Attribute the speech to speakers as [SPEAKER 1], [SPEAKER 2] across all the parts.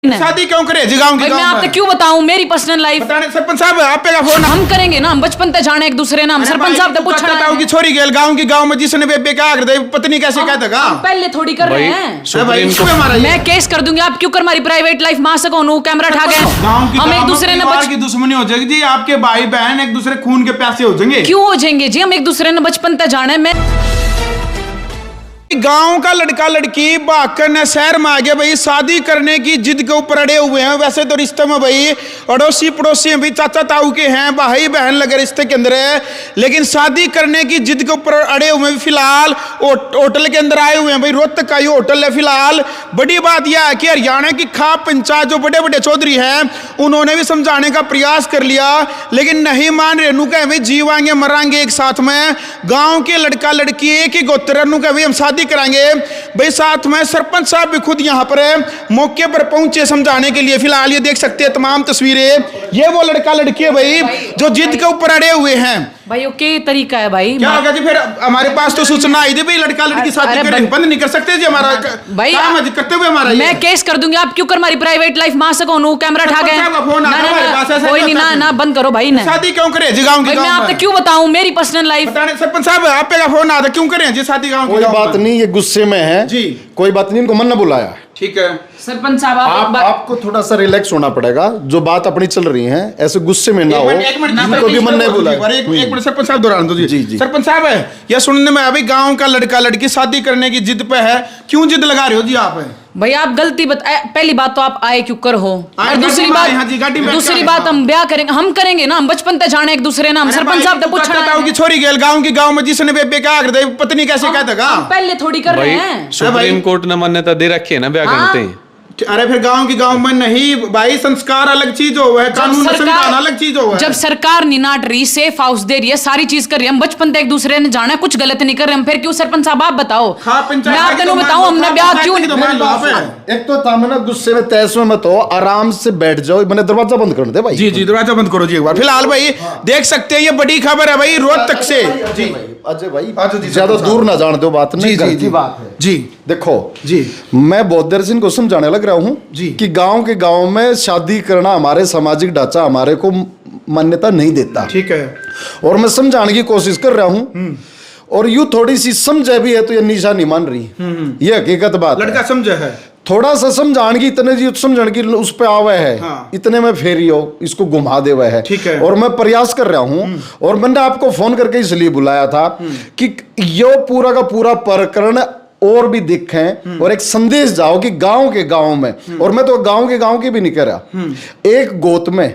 [SPEAKER 1] शादी क्यों करे जी गांव की?
[SPEAKER 2] मैं आपको क्यों बताऊं मेरी पर्सनल लाइफ?
[SPEAKER 1] सरपंच साहब आप पे का फोन
[SPEAKER 2] हम करेंगे ना, हम बचपन तक जाने एक दूसरे ना, हम सरपंच साहब से पूछना
[SPEAKER 1] है कि छोरी गेल गांव में जिसने बेबे का आगर दे पत्नी कैसे कह देगा?
[SPEAKER 2] हम पहले थोड़ी कर रहे हैं। मैं केस कर दूंगी, आप क्यों कर हमारी प्राइवेट लाइफ मां सको नु कैमरा ठा गए। हम एक दूसरे ने
[SPEAKER 1] की दुश्मनी हो जाएगी जी, आपके भाई बहन एक दूसरे खून के प्यासे हो जाएंगे।
[SPEAKER 2] क्यों हो जाएंगे जी? हम एक दूसरे ने बचपन तक जाने। मैं
[SPEAKER 1] गांव का लड़का लड़की भागकर शहर में आ गया भाई, शादी करने की जिद के ऊपर अड़े हुए हैं। वैसे तो रिश्ते में भाई अड़ोसी पड़ोसी हैं, भाई चाचा ताऊ के हैं, भाई बहन लगे रिश्ते के अंदर है, लेकिन शादी करने की जिद के ऊपर अड़े हुए हैं। फिलहाल होटल के अंदर आए हुए हैं भाई, रोहतक का ये होटल है। फिलहाल बड़ी बात यह है कि हरियाणा की खाप पंचायत जो बड़े बड़े चौधरी हैं उन्होंने भी समझाने का प्रयास कर लिया, लेकिन नहीं मान रहे। नु कहे भाई जीवांगे मरांगे एक साथ में। गाँव के लड़का लड़की एक ही गोत्र, नु कहे भाई हम शादी कराएंगे भाई साथ में। सरपंच साहब भी खुद यहां पर मौके पर पहुंचे समझाने के लिए। फिलहाल ये देख सकते हैं तमाम तस्वीरें, ये वो लड़का लड़की है भाई जो जिद के ऊपर अड़े हुए हैं
[SPEAKER 2] भाई। ओके तरीका है भाई,
[SPEAKER 1] क्या होगा जी? फिर हमारे पास तो सूचना आई थी भाई लड़का लड़की शादी करें, बंद नहीं कर सकते जी हमारा
[SPEAKER 2] भाई
[SPEAKER 1] करते हुए हमारा।
[SPEAKER 2] मैं केस कर दूंगी, आप क्यों कर हमारी प्राइवेट लाइफ मां सको नु कैमरा ठा गए। कोई नहीं ना बंद करो भाई ना।
[SPEAKER 1] शादी क्यों करे जी गांव की?
[SPEAKER 2] मैं आपको क्यों बताऊं मेरी पर्सनल लाइफ?
[SPEAKER 1] सरपंच साहब आप पे का फोन आता क्यों करें जी शादी गांव की?
[SPEAKER 3] कोई बात नहीं, ये गुस्से में है जी, कोई बात नहीं, इनको मन न बुलाया।
[SPEAKER 1] ठीक है
[SPEAKER 2] सरपंच साहब
[SPEAKER 3] आपको थोड़ा सा रिलैक्स होना पड़ेगा। जो बात अपनी चल रही है ऐसे गुस्से में ना हो, इनको भी मन नहीं बुलाया।
[SPEAKER 1] एक मिनट सरपंच साहब दोहरान दो जी। सरपंच साहब है यह सुनने में अभी गांव का लड़का लड़की शादी करने की जिद पे है, क्यों जिद लगा रहे हो जी आप?
[SPEAKER 2] भाई आप गलती पहली बात तो आप आए क्यों कर हो, और दूसरी बात हम ब्याह करेंगे, हम करेंगे ना, हम बचपन तक जाने एक दूसरे ना, हम सरपंच साहब से पूछना है कि
[SPEAKER 1] छोरी गेल गांव में जिसने बेबे का आगर दे पत्नी कैसे कह देगा?
[SPEAKER 2] पहले थोड़ी कर रहे हैं।
[SPEAKER 4] सुप्रीम कोर्ट ने मान्यता दे रखी है ना ब्याह करते हैं।
[SPEAKER 1] अरे फिर गांव में नहीं भाई, संस्कार अलग चीज हो है, कानून संविधान अलग चीज हो है।
[SPEAKER 2] जब सरकार निनाट रही, सेफ हाउस दे रही है, सारी चीज कर रही है, हम बचपन तक एक दूसरे ने जाना है, कुछ गलत नहीं कर रहे हम, फिर क्यों? सरपंच साहब आप बताओ, मैं आपको बताऊं हमने ब्याह क्यों?
[SPEAKER 3] एक तो तामना गुस्से में तैस में मत हो, आराम से बैठ जाओ। मैंने दरवाजा बंद कर दे भाई।
[SPEAKER 1] जी दरवाजा बंद करो जी एक बार। फिलहाल भाई देख सकते हैं ये बड़ी खबर है भाई रोहतक से। जी
[SPEAKER 3] अजय भाई ज्यादा दूर ना जान दो, बात नहीं
[SPEAKER 1] जी
[SPEAKER 3] बात है
[SPEAKER 1] जी।
[SPEAKER 3] देखो
[SPEAKER 1] जी
[SPEAKER 3] मैं बहुत देर से इनको समझाने लग रहा हूँ कि गांव में शादी करना हमारे सामाजिक ढांचा हमारे को मान्यता नहीं देता।
[SPEAKER 1] ठीक है,
[SPEAKER 3] और मैं समझाने की कोशिश कर रहा हूँ, और यूं थोड़ी सी समझे भी है तो ये निशा नहीं मान रही। ये हकीकत बात
[SPEAKER 1] लड़का समझे है,
[SPEAKER 3] थोड़ा सा समझाने की, इतने जी समझाने की उस पे आवे है। हाँ। इतने में फेरी हो, इसको घुमा दे हुआ है।
[SPEAKER 1] ठीक है,
[SPEAKER 3] और मैं प्रयास कर रहा हूं, और मैंने आपको फोन करके इसलिए बुलाया था कि यो पूरा का पूरा प्रकरण और भी दिखें और एक संदेश जाओ कि गांव में, और मैं तो गांव के भी नहीं कह रहा, एक गोत में,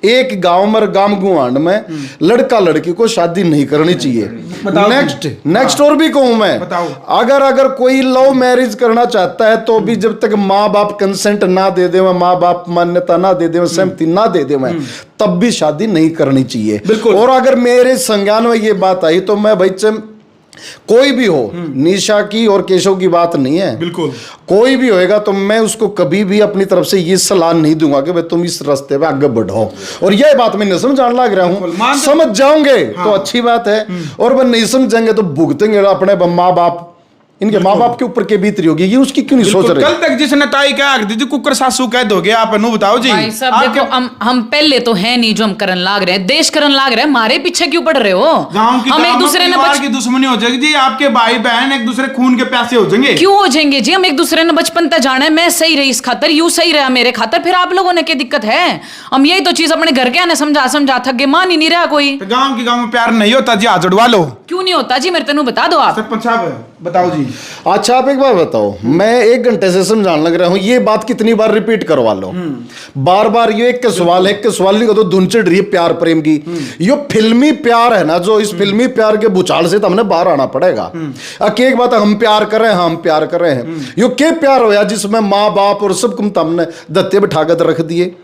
[SPEAKER 3] एक गांव में गांव गुआंड में लड़का लड़की को शादी नहीं करनी चाहिए। नेक्स्ट और भी कहूं मैं, अगर कोई लव मैरिज करना चाहता है तो भी जब तक माँ बाप कंसेंट ना दे दे, माँ बाप मान्यता ना दे दे, सहमति ना दे दे, तब भी शादी नहीं करनी चाहिए। और अगर मेरे संज्ञान में ये बात आई तो मैं भाई कोई भी हो, निशा की और केशव की बात नहीं है, बिल्कुल कोई भी होएगा तो मैं उसको कभी भी अपनी तरफ से ये सलाह नहीं दूंगा कि भाई तुम इस रास्ते पे आगे बढ़ो। और यह बात मैं समझाने लग रहा हूं, समझ जाओगे तो अच्छी बात है, और वह नहीं समझेंगे तो भुगतेंगे अपने माँ बाप, इनके माँ बाप के ऊपर के बीतरी होगी, ये उसकी क्यों नहीं सोच रहे?
[SPEAKER 1] कल तक जिसने ताई क्या दीदी कुकर सासू कह दोगे आप? बताओ जी।
[SPEAKER 2] भाई सब देखो, हम पहले तो है नहीं जो हम करन लाग रहे हैं, देश करन लाग रहे हैं, हमारे पीछे क्यों पड़ रहे हो? हम एक दूसरे ने
[SPEAKER 1] की दुश्मनी हो जाएगी जी, आपके भाई बहन एक दूसरे खून के प्यासे हो जाएंगे।
[SPEAKER 2] क्यों हो जाएंगे जी? हम एक दूसरे ने बचपन तक जाना है, मैं सही रही इस खातर, यू सही रहा मेरे खातर, फिर आप लोगों ने क्या दिक्कत है? हम यही तो चीज अपने घर के आने समझा थक गए, मान ही नहीं रहा कोई।
[SPEAKER 1] गाँव में प्यार नहीं होता जी, हाथ जुड़वा लो।
[SPEAKER 2] क्यों नहीं होता जी? मेरे तेनू बता दो आप।
[SPEAKER 1] सरपंच साहब बताओ जी।
[SPEAKER 3] अच्छा आप एक बार बताओ, मैं 1 घंटे से समझाने लग रहा हूं, ये बात कितनी बार रिपीट करवा लो? बार बार ये एक सवाल है, एक सवाल नहीं तो धुन चढ़ रही है प्यार प्रेम की। ये फिल्मी प्यार है ना, जो इस फिल्मी प्यार के भूचाल से तो हमने बाहर आना पड़ेगा। एक बात है, हम प्यार कर रहे हैं, हम प्यार कर रहे हैं, यो क्या प्यार हो यार जिसमें माँ बाप और सब कुछ हमने दत्ते बिठा कर रख दिए।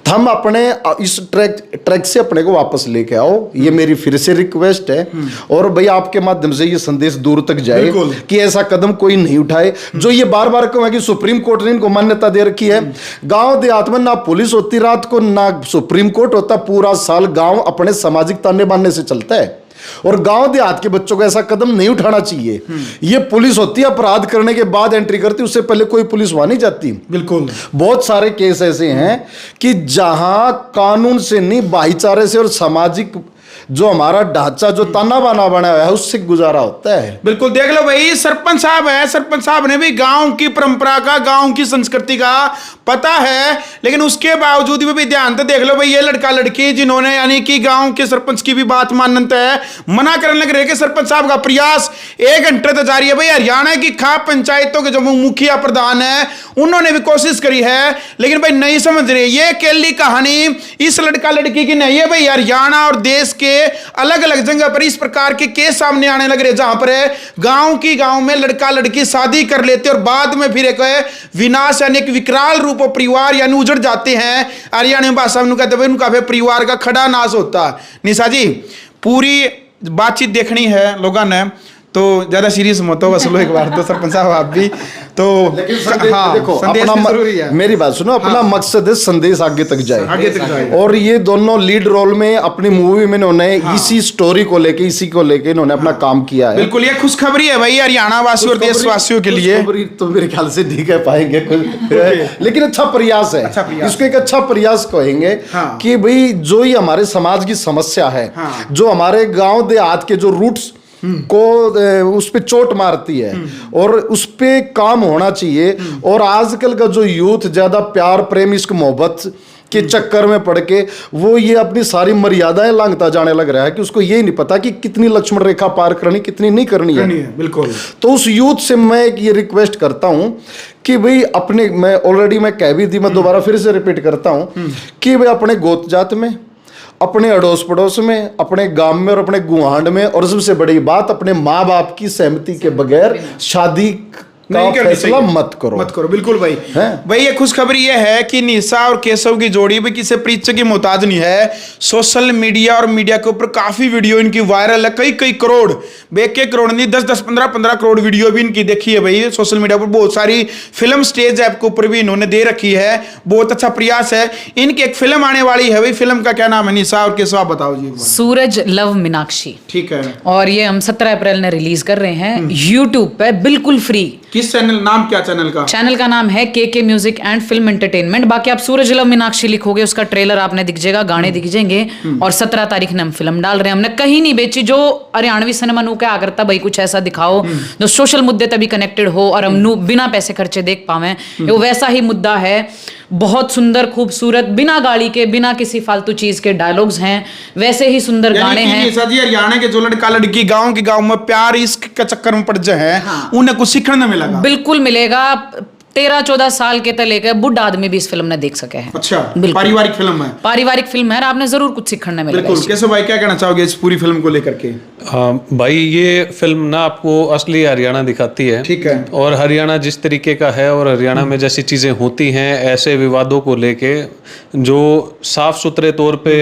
[SPEAKER 3] हम अपने इस ट्रैक से अपने को वापस लेके आओ, ये मेरी फिर से रिक्वेस्ट है। और भाई आपके माध्यम से ये संदेश दूर तक जाए कि ऐसा कदम कोई नहीं उठाए जो ये बार बार कहूं कि सुप्रीम कोर्ट ने इनको मान्यता दे रखी है। गांव देहात में ना पुलिस होती रात को, ना सुप्रीम कोर्ट होता, पूरा साल गांव अपने सामाजिक ताने बानने से चलता है। और गांव देहात के बच्चों को ऐसा कदम नहीं उठाना चाहिए। ये पुलिस होती है, अपराध करने के बाद एंट्री करती, उससे पहले कोई पुलिस वहां नहीं जाती।
[SPEAKER 1] बिल्कुल।
[SPEAKER 3] बहुत सारे केस ऐसे हैं कि जहां कानून से नहीं, भाईचारे से और सामाजिक जो हमारा ढांचा जो ताना बाना बना हुआ है उससे गुजारा होता है।
[SPEAKER 1] बिल्कुल। देख लो भाई, सरपंच साहब है, सरपंच साहब ने भी गांव की परंपरा का, गांव की संस्कृति का पता है, लेकिन उसके बावजूद भी ध्यान तो देख लो भाई, ये लड़का लड़की जिन्होंने यानी कि गांव के सरपंच की भी बात मानते हैं, मना करने लग रहे कि सरपंच साहब का प्रयास 1 घंटे तो जारी है भाई। हरियाणा की खाप पंचायतों के जो मुखिया प्रधान है उन्होंने भी कोशिश करी है, लेकिन भाई नहीं समझ रहे। ये केली कहानी इस लड़का लड़की की नहीं है भाई, हरियाणा और देश के अलग अलग जगह पर इस प्रकार के केस सामने आने लग रहे, जहां पर गांव में लड़का लड़की शादी कर लेते और बाद में फिर एक विनाश यानी एक विकराल रूप परिवार यानी उजड़ जाते हैं। हरियाणा में भाषा में कहते हैं उनका फिर परिवार का खड़ा नाश होता है। निशा जी, पूरी बातचीत देखनी है लोगों ने, तो ज्यादा सीरियस मत हो, बस लो एक बार तो सरपंच साहब आप भी तो
[SPEAKER 3] लेकिन देखो
[SPEAKER 1] संदेश
[SPEAKER 3] अपना
[SPEAKER 1] जरूरी है।
[SPEAKER 3] मेरी बात सुनो, अपना मकसद है संदेश आगे तक जाए,
[SPEAKER 1] आगे तक जाए।
[SPEAKER 3] और ये दोनों लीड रोल में अपनी मूवी में इन्होंने इसी स्टोरी को लेके, इसी को लेके इन्होंने अपना काम किया है।
[SPEAKER 1] बिल्कुल, ये खुशखबरी है भाई हरियाणा वासियों और देशवासियों के लिए।
[SPEAKER 3] खुशखबरी तो मेरे ख्याल से नहीं कह पाएंगे कुछ, लेकिन अच्छा प्रयास है। इसको एक अच्छा प्रयास कहेंगे कि भाई जो ही हमारे समाज की समस्या है, जो हमारे गांव देहात के जो रूट्स को उस पे चोट मारती है और उस पे काम होना चाहिए। और आजकल का जो यूथ ज्यादा प्यार प्रेम इश्क मोहब्बत के चक्कर में पड़ के वो ये अपनी सारी मर्यादाएं लांघता जाने लग रहा है कि उसको ये नहीं पता कि कितनी लक्ष्मण रेखा पार करनी, कितनी नहीं करनी है।
[SPEAKER 1] बिल्कुल।
[SPEAKER 3] तो उस यूथ से मैं ये रिक्वेस्ट करता हूं कि भाई अपने, मैं ऑलरेडी मैं कह भी दी, मैं दोबारा फिर से रिपीट करता हूं कि भाई अपने गोत जात में, अपने अड़ोस पड़ोस में, अपने गांव में और अपने गुआंढ में, और सबसे बड़ी बात अपने माँ बाप की सहमति के बगैर शादी का फैसला मत करो।
[SPEAKER 1] बिल्कुल भाई। भाई ये खुशखबरी ये है कि निशा और केशव की जोड़ी भी किसी परिचय की मोहताज नहीं है। सोशल मीडिया और मीडिया के ऊपर काफी वीडियो इनकी वायरल है, कई करोड़, बेके करोड़ नहीं, 10 15 करोड़ वीडियो भी इनकी देखी है भाई सोशल मीडिया पर। बहुत सारी फिल्म स्टेज ऐप के ऊपर भी इन्होंने दे रखी है। बहुत अच्छा प्रयास है। इनकी एक फिल्म आने वाली है भाई, फिल्म का क्या नाम है निशा और केशव, आप बताओ जी।
[SPEAKER 2] सूरज लव मीनाक्षी।
[SPEAKER 1] ठीक है।
[SPEAKER 2] और ये हम 17 अप्रैल ने रिलीज कर रहे हैं यूट्यूब पे, बिल्कुल फ्री।
[SPEAKER 1] किस चैनल, नाम क्या चैनल का?
[SPEAKER 2] चैनल का नाम है के म्यूजिक एंड फिल्म एंटरटेनमेंट। बाकी आप सूरज लव मीनाक्षी लिखोगे, उसका ट्रेलर आपने दिख जाएगा, गाने दिख जाएंगे। और 17 तारीख ने हम फिल्म डाल रहे हैं। हमने कहीं नहीं बेची। जो हरियाणवी सिनेमा नू क्या करता भाई, कुछ ऐसा दिखाओ जो सोशल मुद्दे तभी कनेक्टेड हो और हम नू बिना पैसे खर्चे देख पावे। वो वैसा ही मुद्दा है। बहुत सुंदर खूबसूरत, बिना गाली के, बिना किसी फालतू चीज के डायलॉग्स हैं, वैसे ही सुंदर गाने हैं।
[SPEAKER 1] हरियाणा के जो लड़का लड़की गांव में प्यार इश्क के चक्कर में पड़ जाए, उन्हें कुछ सीखने मिलेगा।
[SPEAKER 2] बिल्कुल मिलेगा। 13-14 साल के तक लेकर बुढ़ा आदमी भी इस फिल्म ने देख सके हैं।
[SPEAKER 1] अच्छा, पारिवारिक फिल्म है।
[SPEAKER 2] पारिवारिक फिल्म है, आपने जरूर कुछ सीखने मिलेगा।
[SPEAKER 1] बिल्कुल। कैसे भाई क्या कहना चाहोगे इस पूरी फिल्म को लेकर के?
[SPEAKER 4] भाई ये फिल्म ना आपको असली हरियाणा दिखाती है।
[SPEAKER 1] ठीक है।
[SPEAKER 4] और हरियाणा जिस तरीके का है और हरियाणा में जैसी चीजें होती हैं, ऐसे विवादों को लेके जो साफ सुथरे तौर पे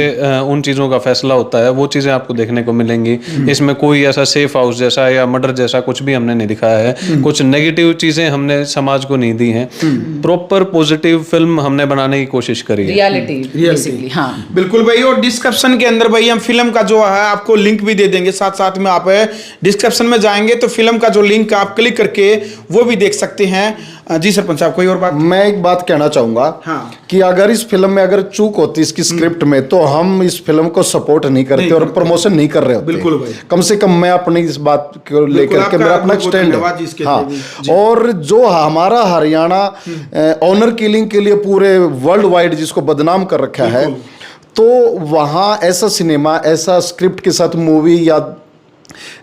[SPEAKER 4] उन चीजों का फैसला होता है, वो चीजें आपको देखने को मिलेंगी। इसमें कोई ऐसा सेफ हाउस जैसा या मर्डर जैसा कुछ भी हमने नहीं दिखाया है। कुछ नेगेटिव चीजें हमने समाज को नहीं दी हैं। प्रॉपर पॉजिटिव फिल्म हमने बनाने की कोशिश करी है।
[SPEAKER 2] रियलिटी। हाँ
[SPEAKER 1] बिल्कुल भाई। और डिस्क्रिप्शन के अंदर भाई हम फिल्म का जो है आपको लिंक भी दे देंगे, साथ में आप डिस्क्रिप्शन में जाएंगे तो फिल्म का जो लिंक आप क्लिक करके वो भी देख सकते हैं। जी सरपंच साहब, कोई और बात?
[SPEAKER 3] मैं एक बात कहना चाहूंगा कि अगर इस फिल्म में अगर चूक होती इसकी स्क्रिप्ट में, तो हम इस फिल्म को सपोर्ट नहीं करते और प्रमोशन नहीं कर रहे होते।
[SPEAKER 1] बिल्कुल भाई।
[SPEAKER 3] कम से कम मैं अपनी इस बात को लेकर के मेरा अपना स्टैंड है। हाँ। और जो हमारा हरियाणा ऑनर किलिंग के लिए पूरे वर्ल्ड वाइड जिसको बदनाम कर रखा है, तो वहाँ ऐसा सिनेमा, ऐसा स्क्रिप्ट के साथ मूवी या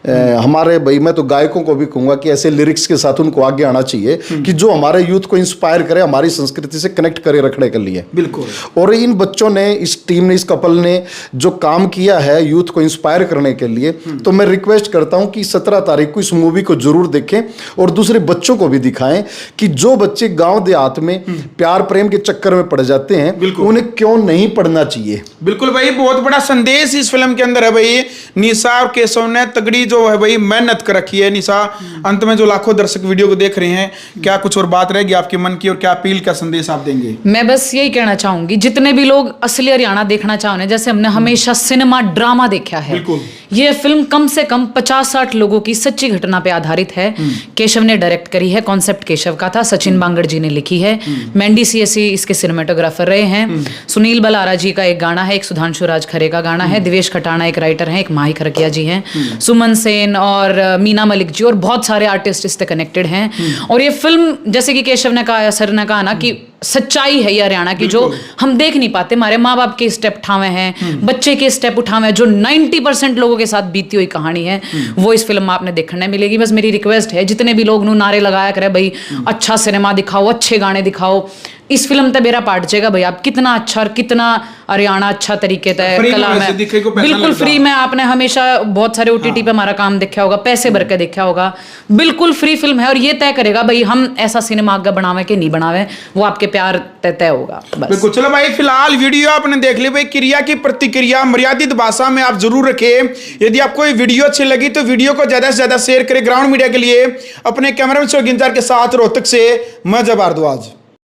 [SPEAKER 3] हमारे भाई, मैं तो गायकों को भी कहूंगा कि ऐसे लिरिक्स के साथ उनको आगे आना चाहिए कि जो हमारे यूथ को इंस्पायर करे, हमारी संस्कृति से कनेक्ट करे रखने के लिए।
[SPEAKER 1] बिल्कुल।
[SPEAKER 3] और इन बच्चों ने, इस टीम ने, इस कपल ने जो काम किया है यूथ को इंस्पायर करने के लिए, तो मैं रिक्वेस्ट करता हूं कि 17 तारीख को इस मूवी को जरूर देखें और दूसरे बच्चों को भी दिखाएं कि जो बच्चे गांव देहात में प्यार प्रेम के चक्कर में पड़ जाते हैं, उन्हें क्यों नहीं पढ़ना चाहिए।
[SPEAKER 1] बिल्कुल भाई। बहुत बड़ा संदेश इस फिल्म के अंदर है भाई। निशा और केशव ने तगड़ी जो है भाई मेहनत कर रखी है निशा। अंत में जो लाखों दर्शक वीडियो को देख रहे हैं, क्या कुछ और बात रहेगी आपके मन की और क्या अपील का संदेश आप देंगे?
[SPEAKER 2] मैं बस यही कहना चाहूंगी, जितने भी लोग असली हरियाणा देखना चाहते हैं, जैसे हमने हमेशा सिनेमा ड्रामा देखा है,
[SPEAKER 1] बिल्कुल।
[SPEAKER 2] ये फिल्म कम से कम 50-60 लोगों की सच्ची घटना पे आधारित है। केशव ने डायरेक्ट करी है, कॉन्सेप्ट केशव का था, सचिन बांगड़ जी ने लिखी है, मैंडी सीएससी इसके सिनेमेटोग्राफर रहे हैं, सुनील बलारा जी का एक गाना है, एक सुधांशु राज खरे का गाना है, दिवेश खटाना एक राइटर है, एक माही खरकिया जी हैं, सुमन सेन और मीना मलिक जी और बहुत सारे आर्टिस्ट इससे कनेक्टेड हैं। और ये फिल्म जैसे कि केशव ने कहा, सर ने कहा ना कि सच्चाई है ये हरियाणा की, जो हम देख नहीं पाते। हमारे माँ बाप के स्टेप उठावे हैं, बच्चे के स्टेप उठावे हैं, जो 90% लोगों के साथ बीती हुई कहानी है, वो इस फिल्म में आपने देखने मिलेगी। बस मेरी रिक्वेस्ट है, जितने भी लोग नारे लगाया करे भाई अच्छा सिनेमा दिखाओ, अच्छे गाने दिखाओ, इस फिल्म तक मेरा पार्ट जाएगा भाई। आप कितना अच्छा और कितना हरियाणा अच्छा तरीके से कला में बिल्कुल फ्री में, आपने हमेशा बहुत सारे ओटीटी पे हमारा काम देखा होगा, पैसे भर के देखा होगा, बिल्कुल फ्री फिल्म है। और ये तय करेगा भाई हम ऐसा सिनेमा आगे बनावे कि नहीं बनावे, वो आपके प्यार तय होगा बस।
[SPEAKER 1] बिल्कुल। चलो भाई, फिलहाल वीडियो आपने देख ली भाई, क्रिया की प्रतिक्रिया मर्यादित भाषा में आप जरूर रखें। यदि आपको ये वीडियो अच्छी लगी तो वीडियो को ज्यादा से ज्यादा शेयर करें। ग्राउंड मीडिया के लिए अपने कैमरा मैन के साथ रोहतक से मैं जब भारद्वाज।